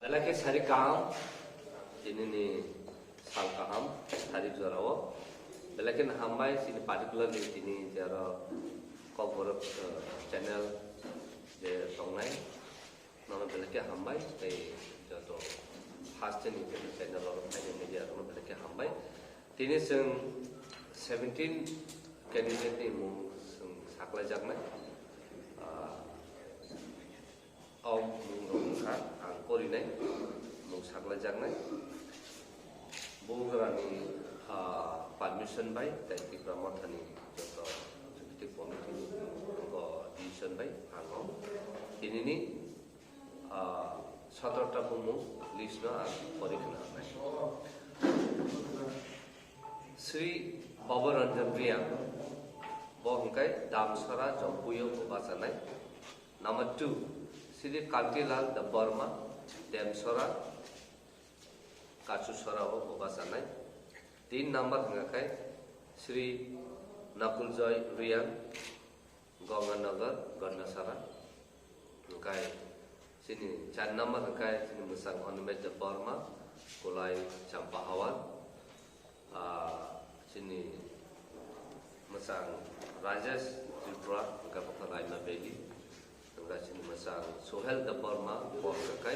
Belakang sari kaham, ini ni sal kaham, sari jarawa. Belakang hambai sini particularly ini jara cover channel je tongnai. Nama belakang hambai, jatuh khas ni channel orang lain media nama belakang hambai. Ini seng 17 candidate ni mung sakla jakna. Ông mung khát ang kori nai mung sakla jakna. Bugarani permission by tai ti pramothani joto executive committee ko decision by hango. Ini ni 17 ta bumu list na porikna nai. Sri Baba Ranjan Priyang Bohongkai Damsara Jampuyo Upasanai. Number 2 Sri Kantilal the Burma Damsara Kachusara Upasanai. 3 number Hangakai Sri Nakuljoy Riyan Gonganagar Gandasara. Hangai sini 4 number Hangai sini Musang Onmed the Burma Kulai Champahawan. Sini masang Rajesh Tripura enggak pakai Raima Beli enggak sini masang Sohel Deparma Bokakai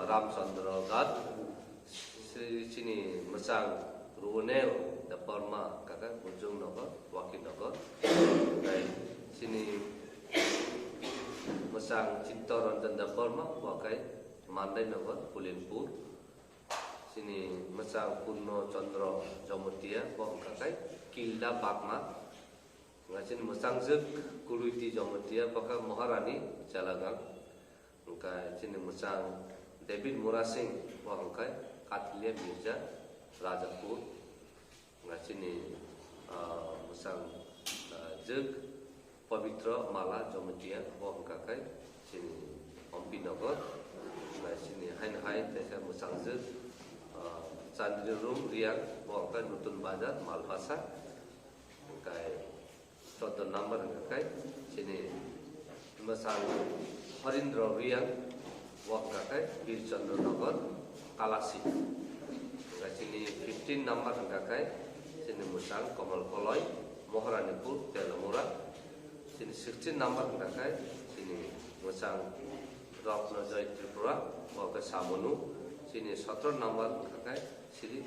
Ramchandra Gat sini masang Runeo Deparma kakak Ujung Nagar Wakil Nagar sini masang Cintaranjan Deparma Wakai Mandai Nagar Kulinpur sini masang Purno Chandra Jamutia Bokakai Kilda Bakma ngasin masang Zek Kuluiti Jamutia Baka Maharani Jalagang ngkai sini masang David Murasing Bokakai Katlia Mirza Rajapur ngasini masang Zek Pavitra Mala Jamutia Bokakai sini Ompi Nagar ngasini Hain Hain desa masang Zek Chandri Room Riang Bokai Nutun Bazar Malbasa kai 14 number kai sini masang Harindra Riang Bokai Bir Chandra Nagar Kalasi kai sini 15 number kai sini masang Kamal Koloi Moharanipur Telamura sini 16 number kai sini masang Ratna Joy Tripura Bokai Samunu sini 17 number kai Sri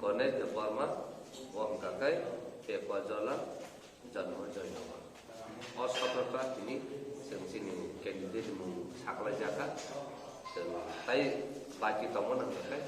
Ganesh Deparma Wam Kakai Pekwa Jala Janma Joy Nagar. और 17 ini sini candidate mu sakla jaka dan tai baki kamu nang kai